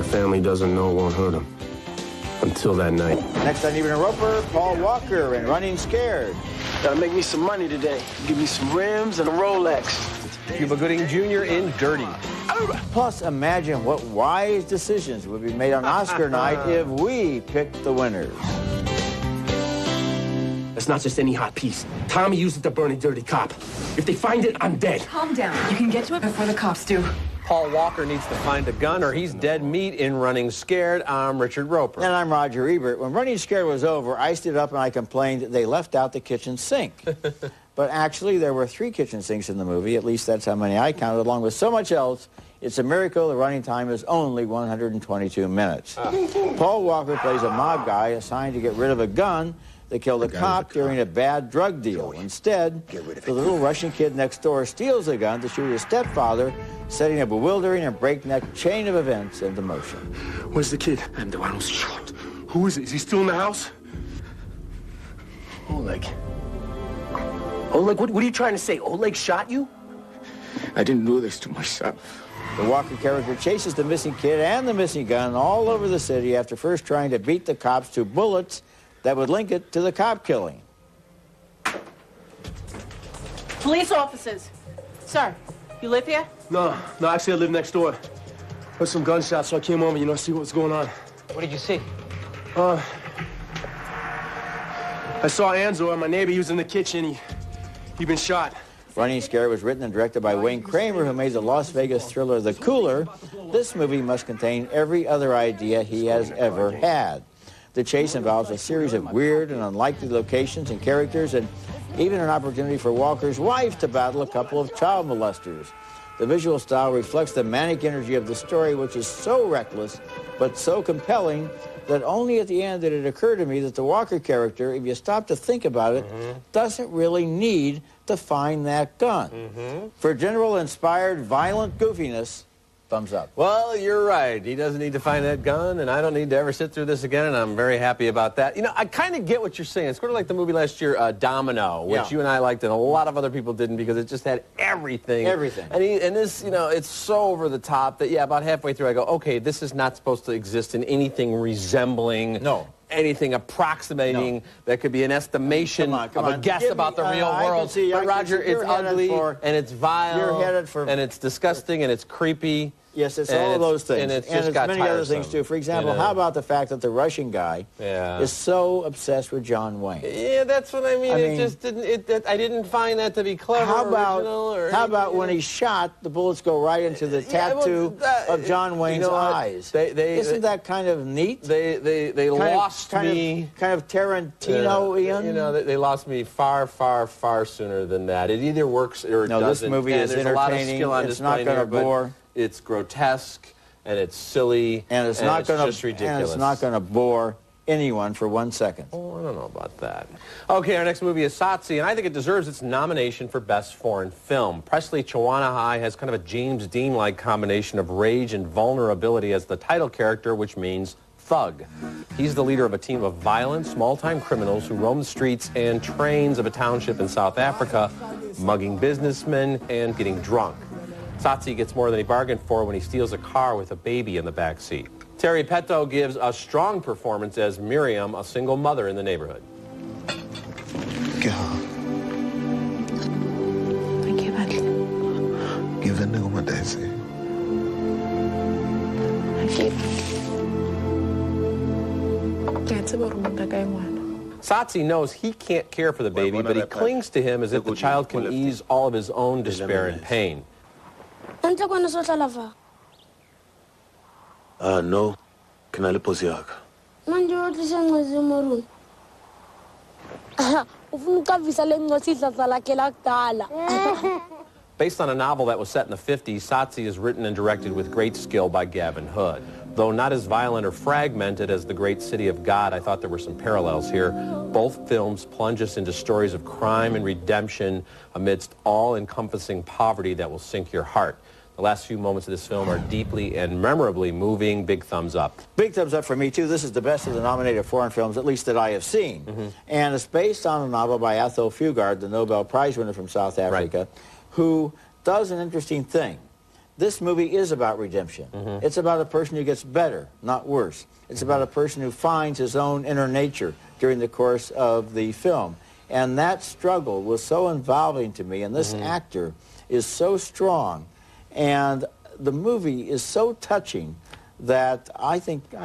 family doesn't know won't hurt him. Until that night. Next on Ebert Roeper, Paul Walker in Running Scared. Gotta make me some money today. Give me some rims and a Rolex. Cuba Gooding Jr. in Dirty. Plus, imagine what wise decisions would be made on Oscar night if we picked the winners. It's not just any hot piece. Tommy used it to burn a dirty cop. If they find it, I'm dead. Calm down. You can get to it before the cops do. Paul Walker needs to find a gun or he's dead meat in Running Scared. I'm Richard Roeper. And I'm Roger Ebert. When Running Scared was over, I stood up and I complained that they left out the kitchen sink. But actually, there were 3 kitchen sinks in the movie. At least that's how many I counted, along with so much else. It's a miracle the running time is only 122 minutes. Paul Walker plays a mob guy assigned to get rid of a gun that killed a cop during a bad drug deal. Instead, the little Russian kid next door steals a gun to shoot his stepfather, setting a bewildering and breakneck chain of events into motion. Where's the kid? I'm the one who's shot. Who is it? Is he still in the house? Oleg. Oleg, what are you trying to say? Oleg shot you? I didn't do this to myself. The Walker character chases the missing kid and the missing gun all over the city after first trying to beat the cops to bullets that would link it to the cop killing. Police officers. Sir, you live here? No, actually I live next door. Heard some gunshots, so I came over, see what was going on. What did you see? I saw Anzo, my neighbor. He was in the kitchen. He'd been shot. Running Scared was written and directed by Wayne Kramer, who made the Las Vegas thriller The Cooler. This movie must contain every other idea he has ever had. The chase involves a series of weird and unlikely locations and characters, and even an opportunity for Walker's wife to battle a couple of child molesters. The visual style reflects the manic energy of the story, which is so reckless but so compelling that only at the end did it occur to me that the Walker character, if you stop to think about it, doesn't really need to find that gun. For general inspired violent goofiness, thumbs up. Well, you're right. He doesn't need to find that gun, and I don't need to ever sit through this again, and I'm very happy about that. I kind of get what you're saying. It's sort of like the movie last year, Domino, which you and I liked, and a lot of other people didn't because it just had everything. Everything. And this, it's so over the top that, about halfway through I go, okay, this is not supposed to exist in anything resembling anything approximating that could be an estimation of a guess about the real world. But Roger, it's ugly, and it's vile, and it's disgusting, and it's creepy. Yes, it's all of those things. And it's many other things, too. For example, how about the fact that the Russian guy is so obsessed with John Wayne? Yeah, that's what I mean. It just didn't, I didn't find that to be clever how about when he's shot, the bullets go right into the tattoo of John Wayne's eyes? Isn't that kind of neat? They lost me. Kind of Tarantino-ian? They lost me far, far, far sooner than that. It either works or it doesn't. No, this movie is entertaining. It's not going to bore. It's grotesque, and it's silly, and it's just ridiculous. And it's not going to bore anyone for 1 second. Oh, I don't know about that. Okay, our next movie is Tsotsi, and I think it deserves its nomination for Best Foreign Film. Presley Chawanahi has kind of a James Dean-like combination of rage and vulnerability as the title character, which means thug. He's the leader of a team of violent, small-time criminals who roam the streets and trains of a township in South Africa, mugging businessmen and getting drunk. Tsotsi gets more than he bargained for when he steals a car with a baby in the back seat. Terry Petto gives a strong performance as Miriam, a single mother in the neighborhood. Thank you, Matt. Give a what I say. Tsotsi knows he can't care for the baby, but he clings to him as if the child can ease all of his own despair and pain. No, ke na le posi yaka. Manje o tlisa ngwezi morun. Ufuna ukavisa le ngcosi idladla lakhe lakudala. Based on a novel that was set in the 50s, Tsotsi is written and directed with great skill by Gavin Hood. Though not as violent or fragmented as The Great City of God, I thought there were some parallels here. Both films plunge us into stories of crime and redemption amidst all-encompassing poverty that will sink your heart. The last few moments of this film are deeply and memorably moving. Big thumbs up. Big thumbs up for me, too. This is the best of the nominated foreign films, at least that I have seen. And it's based on a novel by Athol Fugard, the Nobel Prize winner from South Africa, who does an interesting thing. This movie is about redemption. It's about a person who gets better, not worse. It's about a person who finds his own inner nature during the course of the film. And that struggle was so involving to me, and this actor is so strong, and the movie is so touching that I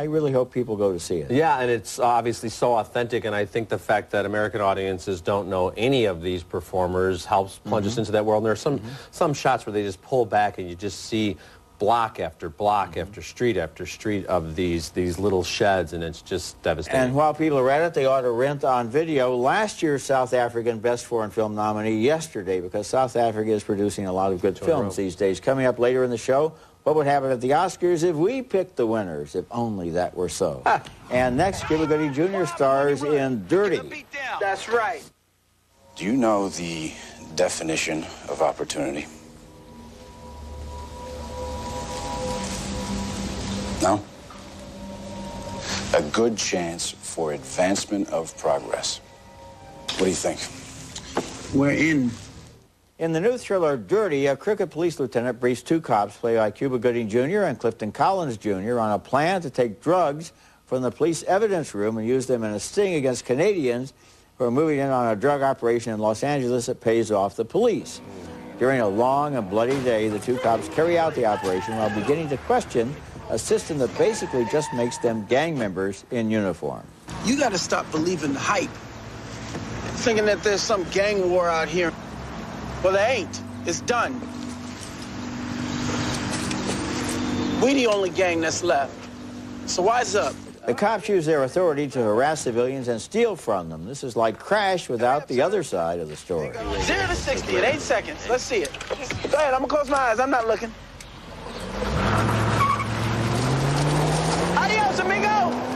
really hope people go to see it. Yeah, and it's obviously so authentic, and I think the fact that American audiences don't know any of these performers helps plunge us into that world. And there are some shots where they just pull back and you just see block after block after street of these little sheds, and it's just devastating. And while people are at it, they ought to rent on video last year's South African Best Foreign Film nominee yesterday, because South Africa is producing a lot of good films these days. Coming up later in the show, what would happen at the Oscars if we picked the winners? If only that were so. And next, Cuba Gooding Jr. stars in Dirty. That's right. Do you know the definition of opportunity? No? A good chance for advancement of progress. What do you think? We're in. In the new thriller Dirty, a crooked police lieutenant briefs two cops, played by Cuba Gooding Jr. and Clifton Collins Jr., on a plan to take drugs from the police evidence room and use them in a sting against Canadians who are moving in on a drug operation in Los Angeles that pays off the police. During a long and bloody day, the two cops carry out the operation while beginning to question a system that basically just makes them gang members in uniform. You gotta stop believing the hype. Thinking that there's some gang war out here. Well, there ain't. It's done. We the only gang that's left. So wise up. The cops use their authority to harass civilians and steal from them. This is like Crash without the other side of the story. 0 to 60 in 8 seconds. Let's see it. Go ahead, I'm gonna close my eyes. I'm not looking. Adios, amigo!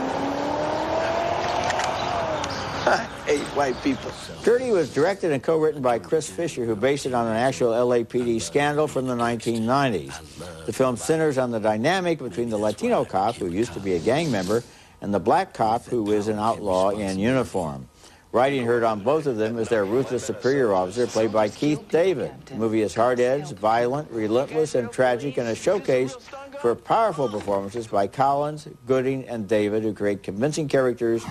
I hate white people. Dirty was directed and co-written by Chris Fisher, who based it on an actual LAPD scandal from the 1990s. The film centers on the dynamic between the Latino cop, who used to be a gang member, and the black cop, who is an outlaw in uniform. Writing heard on both of them is their ruthless superior officer, played by Keith David. The movie is hard-edged, violent, relentless, and tragic, and a showcase for powerful performances by Collins, Gooding, and David, who create convincing characters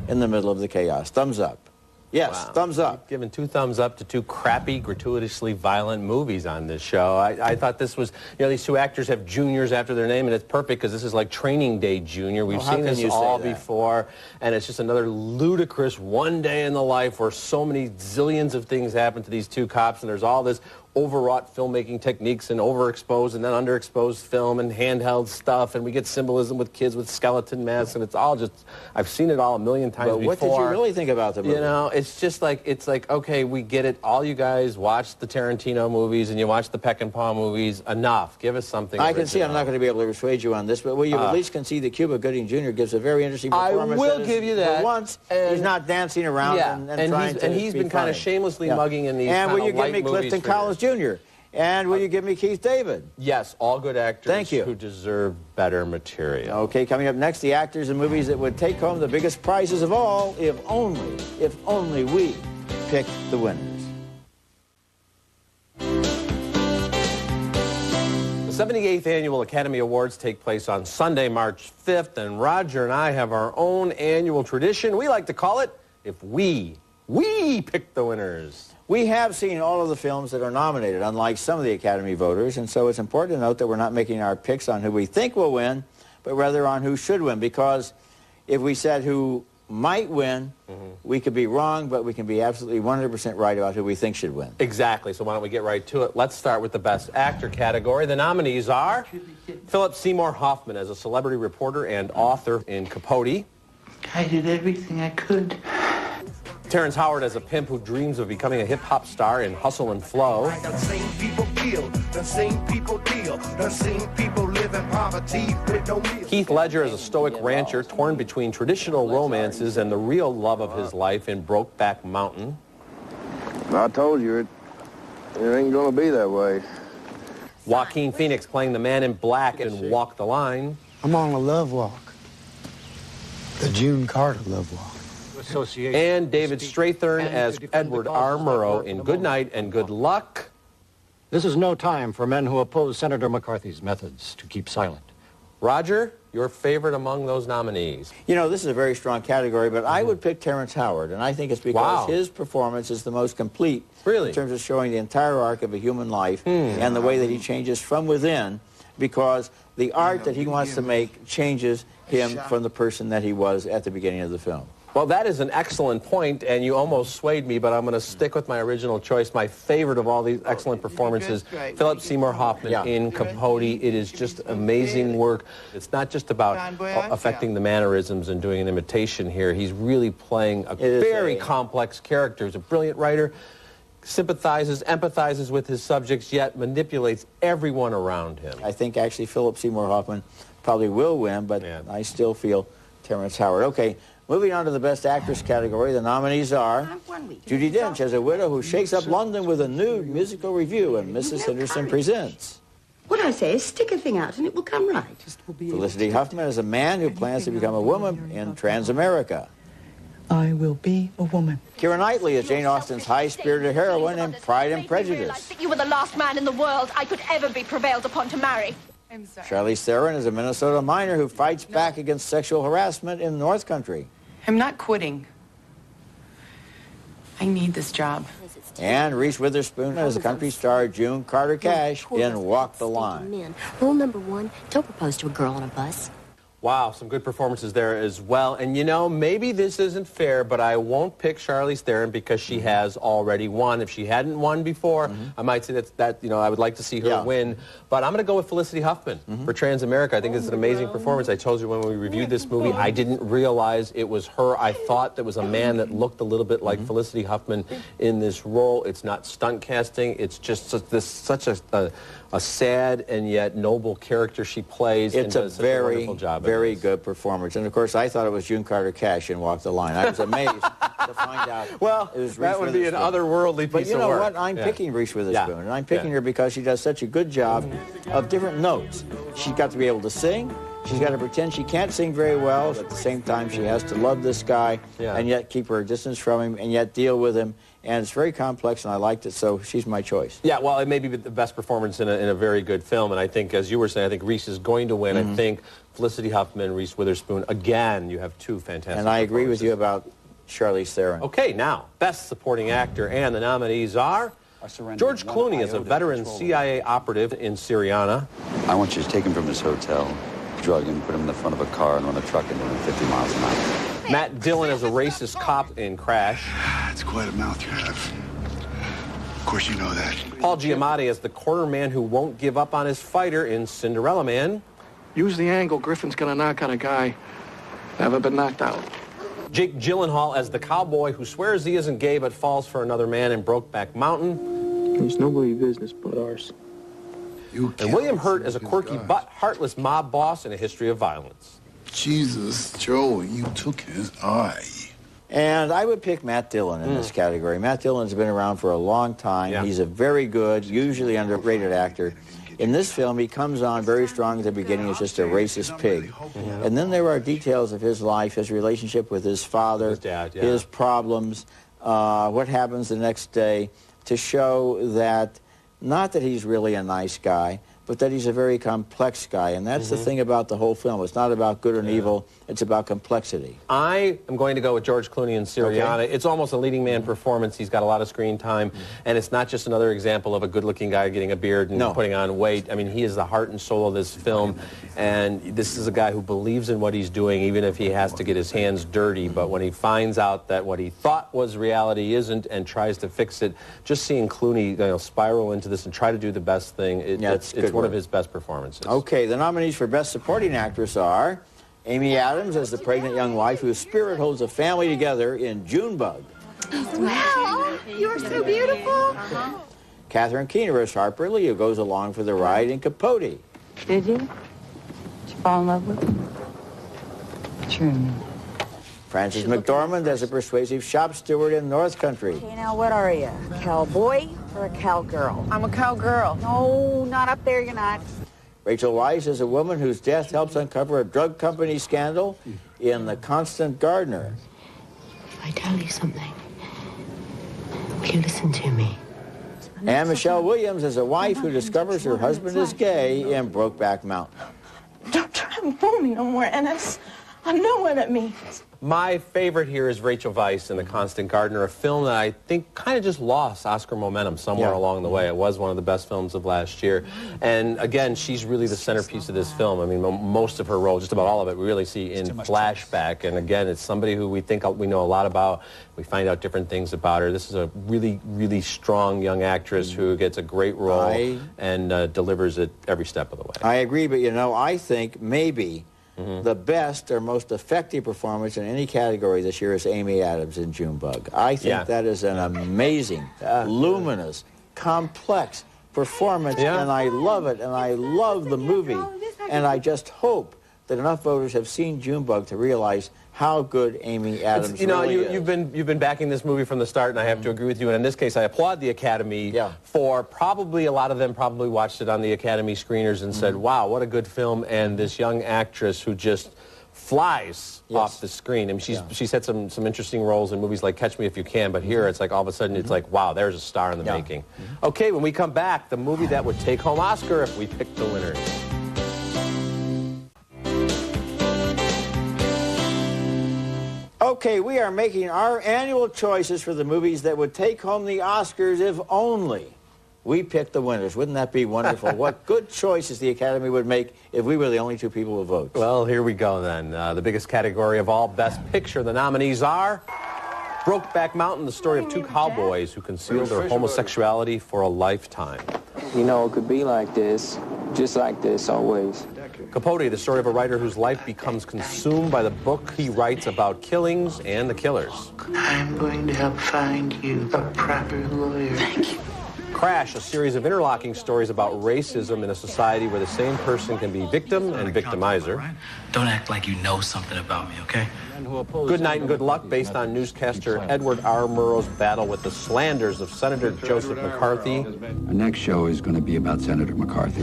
in the middle of the chaos. Thumbs up. Yes, wow. Thumbs up. You've given 2 thumbs up to 2 crappy, gratuitously violent movies on this show. I thought this was, you know, these 2 actors have juniors after their name, and it's perfect because this is like Training Day Junior. We've seen this all before, and it's just another ludicrous one day in the life where so many zillions of things happen to these 2 cops, and there's all this overwrought filmmaking techniques and overexposed and then underexposed film and handheld stuff, and we get symbolism with kids with skeleton masks, and it's all just, I've seen it all a million times before. What did you really think about the movie? You know, it's just like, okay, we get it. All you guys watch the Tarantino movies and you watch the Peck and Paw movies. Enough. Give us something I can see I'm not going to be able to persuade you on this, but will you at least concede that Cuba Gooding Jr. gives a very interesting performance? I will give you that. For once, he's not dancing around and trying to he's been kind of shamelessly mugging in these And will you give me movies Clifton Collins Jr.? And will you give me Keith David? Yes, all good actors. Thank you. Who deserve better material. Okay, coming up next, the actors in movies that would take home the biggest prizes of all if only we picked the winners. The 78th Annual Academy Awards take place on Sunday, March 5th, and Roger and I have our own annual tradition. We like to call it, If We Pick the Winners. We have seen all of the films that are nominated, unlike some of the Academy voters, and so it's important to note that we're not making our picks on who we think will win, but rather on who should win, because if we said who might win, we could be wrong, but we can be absolutely 100% right about who we think should win. Exactly, so why don't we get right to it. Let's start with the Best Actor category. The nominees are Philip Seymour Hoffman as a celebrity reporter and author in Capote. I did everything I could. Terrence Howard as a pimp who dreams of becoming a hip-hop star in Hustle and Flow. Heath Ledger as a stoic rancher torn between traditional romances and the real love of his life in Brokeback Mountain. I told you, it ain't gonna be that way. Joaquin Phoenix playing the man in black in Walk the Line. I'm on a love walk. The June Carter love walk. And David Strathairn as Edward R. Murrow in Good Night and Good Luck. This is no time for men who oppose Senator McCarthy's methods to keep silent. Roger, your favorite among those nominees? You know, this is a very strong category, but I would pick Terrence Howard, and I think it's because his performance is the most complete in terms of showing the entire arc of a human life and the way that he changes from within, because the art that he wants to make changes him from the person that he was at the beginning of the film. Well, that is an excellent point, and you almost swayed me, but I'm going to stick with my original choice. My favorite of all these excellent performances, Philip Seymour Hoffman in Capote. It is just amazing work. It's not just about affecting the mannerisms and doing an imitation here. He's really playing a very complex character. He's a brilliant writer, sympathizes, empathizes with his subjects, yet manipulates everyone around him. I think actually Philip Seymour Hoffman probably will win, but I still feel Terrence Howard. Okay. Moving on to the Best Actress category, the nominees are Judi Dench as a widow who shakes up London with a nude musical review in Mrs. Henderson Presents. What I say is stick a thing out and it will come right. Felicity Huffman as a man who plans to become a woman in Transamerica. I will be a woman. Keira Knightley as Jane Austen's high-spirited heroine in Pride and Prejudice. That you were the last man in the world I could ever be prevailed upon to marry. Charlize Theron is a Minnesota miner who fights back against sexual harassment in North Country. I'm not quitting. I need this job. And Reese Witherspoon as the country star June Carter Cash in Walk the Line. Rule number 1, don't propose to a girl on a bus. Wow, some good performances there as well. And you know, maybe this isn't fair, but I won't pick Charlize Theron because she has already won. If she hadn't won before, I might say that you know, I would like to see her win. But I'm going to go with Felicity Huffman for Transamerica. I think it's an amazing performance. I told you when we reviewed this movie, I didn't realize it was her. I thought there was a man that looked a little bit like Felicity Huffman in this role. It's not stunt casting. It's just such a sad and yet noble character she plays. It's and does such a wonderful job. Very good performance. And of course, I thought it was June Carter Cash in Walk the Line. I was amazed to find out it was Reese that would be an otherworldly piece of work. But you know what? I'm picking Reese Witherspoon, and I'm picking her because she does such a good job of different notes. She's got to be able to sing. She's got to pretend she can't sing very well. At the same time, she has to love this guy and yet keep her distance from him and yet deal with him. And it's very complex, and I liked it, so she's my choice. Yeah, well, it may be the best performance in a very good film, and I think, as you were saying, I think Reese is going to win. I think Felicity Huffman, Reese Witherspoon, again, you have two fantastic And I agree with you about Charlize Theron. Okay, now, Best Supporting Actor, and the nominees are George Clooney as a veteran CIA operative in Syriana. I want you to take him from his hotel, drug him, put him in the front of a car, and run a truck into him 50 miles an hour. Matt Dillon as a racist cop in Crash. It's quite a mouth you have. Of course you know that. Paul Giamatti as the corner man who won't give up on his fighter in Cinderella Man. Use the angle Griffin's gonna knock on a guy. Never been knocked out. Jake Gyllenhaal as the cowboy who swears he isn't gay but falls for another man in Brokeback Mountain. It's nobody's business but ours. And William Hurt as a quirky but heartless mob boss in A History of Violence. Jesus, Joe, you took his eye. And I would pick Matt Dillon in this category. Matt Dillon's been around for a long time. He's a very good, usually underrated actor. In this film, he comes on very strong at the beginning as just a racist pig. And then there are details of his life, his relationship with his father, his dad, his problems, what happens the next day, to show that, not that he's really a nice guy, but that he's a very complex guy. And that's the thing about the whole film. It's not about good and evil. It's about complexity. I am going to go with George Clooney in Syriana. It's almost a leading man performance. He's got a lot of screen time. And it's not just another example of a good-looking guy getting a beard and putting on weight. I mean, he is the heart and soul of this film. And this is a guy who believes in what he's doing, even if he has to get his hands dirty. But when he finds out that what he thought was reality isn't and tries to fix it, just seeing Clooney spiral into this and try to do the best thing, it's one of his best performances. Okay, the nominees for Best Supporting Actress are Amy Adams as the pregnant young wife whose spirit holds a family together in Junebug. Wow, you're so beautiful. Catherine Keener as Harper Lee, who goes along for the ride in Capote. Did you? Did you fall in love with him? True. Frances McDormand as a persuasive shop steward in North Country. Okay, now what are you? A cowboy or a cowgirl? I'm a cowgirl. No, not up there, you're not. Rachel Weisz is a woman whose death helps uncover a drug company scandal in The Constant Gardener. If I tell you something, will you listen to me? And Michelle Williams is a wife who discovers her husband is gay in Brokeback Mountain. Don't try and fool me no more, Ennis. I know what it means. My favorite here is Rachel Weisz in The Constant Gardener, a film that I think kind of just lost Oscar momentum somewhere along the way. It was one of the best films of last year. And again, she's really the centerpiece of this film. I mean, most of her role, just about all of it, we really see in flashback. And again, it's somebody who we think we know a lot about. We find out different things about her. This is a really, really strong young actress who gets a great role and delivers it every step of the way. I agree, but you know, I think maybe the best or most effective performance in any category this year is Amy Adams in Junebug. I think that is an amazing, luminous, complex performance, and I love it, and I love the movie. And I just hope that enough voters have seen Junebug to realize how good Amy Adams really is. You've been backing this movie from the start, and I have to agree with you. And in this case, I applaud the Academy for probably, a lot of them probably watched it on the Academy screeners and said, wow, what a good film, and this young actress who just flies off the screen. I mean, she's had some interesting roles in movies like Catch Me If You Can, but here it's like all of a sudden it's like, wow, there's a star in the making. Okay, when we come back, the movie that would take home Oscar if we picked the winners. Okay, we are making our annual choices for the movies that would take home the Oscars if only we picked the winners. Wouldn't that be wonderful? What good choices the Academy would make if we were the only two people who vote. Well, here we go then. The biggest category of all, Best Picture. The nominees are Brokeback Mountain, the story of two cowboys who concealed their homosexuality for a lifetime. You know, it could be like this, just like this always. Capote, the story of a writer whose life becomes consumed by the book he writes about killings and the killers. I'm going to help find you a proper lawyer. Thank you. Crash, a series of interlocking stories about racism in a society where the same person can be victim and victimizer. Don't act like you know something about me, okay? Good Night and Good Luck, based on newscaster Edward R. Murrow's battle with the slanders of Senator Joseph McCarthy. Our next show is going to be about Senator McCarthy.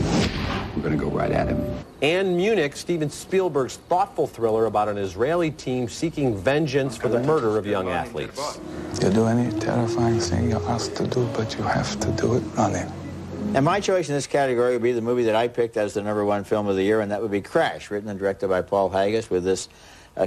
We're going to go right at him. And Munich, Steven Spielberg's thoughtful thriller about an Israeli team seeking vengeance for the murder of young athletes. You do any terrifying thing you're asked to do, but you have to do it on it. And my choice in this category would be the movie that I picked as the #1 film of the year, and that would be Crash, written and directed by Paul Haggis, with this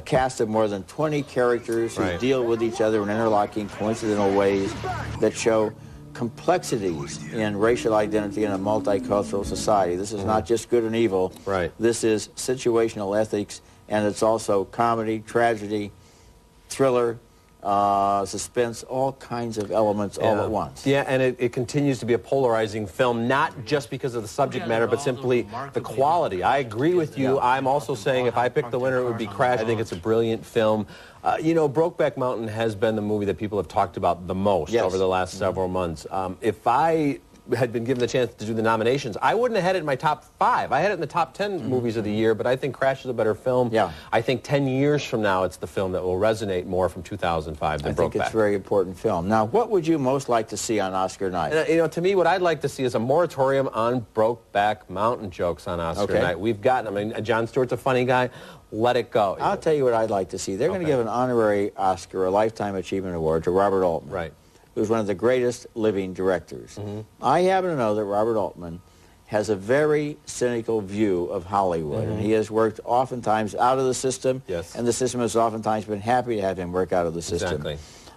cast of more than 20 characters who deal with each other in interlocking, coincidental ways that show complexities in racial identity in a multicultural society. This is not just good and evil. This is situational ethics, and it's also comedy, tragedy, thriller, suspense, all kinds of elements all at once. Yeah, and it continues to be a polarizing film, not just because of the subject matter, but simply the quality. I agree with you. I'm also saying if I picked the winner, it would be Crash. I think it's a brilliant film. You know, Brokeback Mountain has been the movie that people have talked about the most over the last several months. If I had been given the chance to do the nominations, I wouldn't have had it in my top 5. I had it in the top 10 movies of the year, but I think Crash is a better film. I think 10 years from now, it's the film that will resonate more from 2005 than Brokeback. I think it's a very important film. Now, what would you most like to see on Oscar night? You know, to me, what I'd like to see is a moratorium on Brokeback Mountain jokes on Oscar night. We've gotten, I mean, Jon Stewart's a funny guy. Let it go. I'll tell you what I'd like to see. They're going to give an honorary Oscar, a Lifetime Achievement Award, to Robert Altman. Who's one of the greatest living directors. I happen to know that Robert Altman has a very cynical view of Hollywood, and he has worked oftentimes out of the system, and the system has oftentimes been happy to have him work out of the system.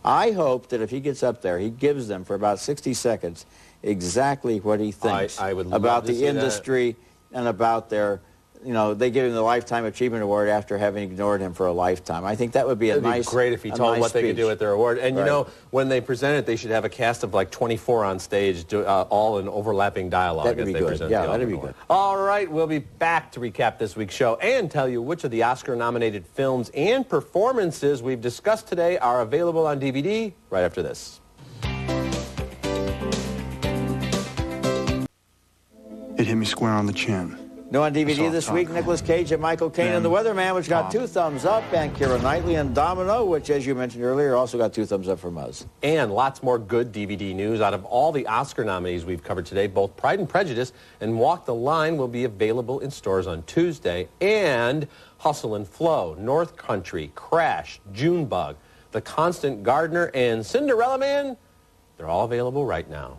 I hope that if he gets up there, he gives them for about 60 seconds exactly what he thinks about the industry and about their, you know, they give him the Lifetime Achievement Award after having ignored him for a lifetime. I think that would be a nice It'd be great if he told them what they could do with their award. And, you know, when they present it, they should have a cast of like 24 on stage, all in overlapping dialogue. That'd be good. Yeah, that'd be good. All right, we'll be back to recap this week's show and tell you which of the Oscar-nominated films and performances we've discussed today are available on DVD right after this. It hit me square on the chin. New on DVD this week, Nicolas Cage and Michael Caine and The Weatherman, which got 2 thumbs up, and Keira Knightley and Domino, which, as you mentioned earlier, also got 2 thumbs up from us. And lots more good DVD news. Out of all the Oscar nominees we've covered today, both Pride and Prejudice and Walk the Line will be available in stores on Tuesday. And Hustle and Flow, North Country, Crash, Junebug, The Constant Gardener, and Cinderella Man, they're all available right now.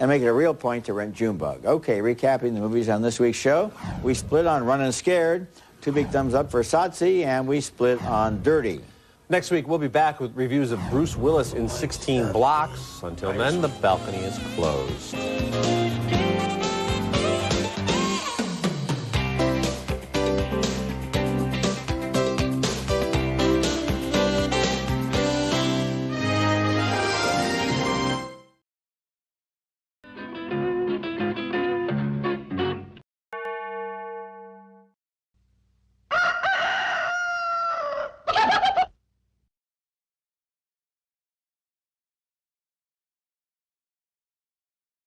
and make it a real point to rent Junebug. Okay, recapping the movies on this week's show. We split on Runnin' Scared, 2 big thumbs up for Tsotsi, and we split on Dirty. Next week, we'll be back with reviews of Bruce Willis in 16 Blocks. Until then, the balcony is closed.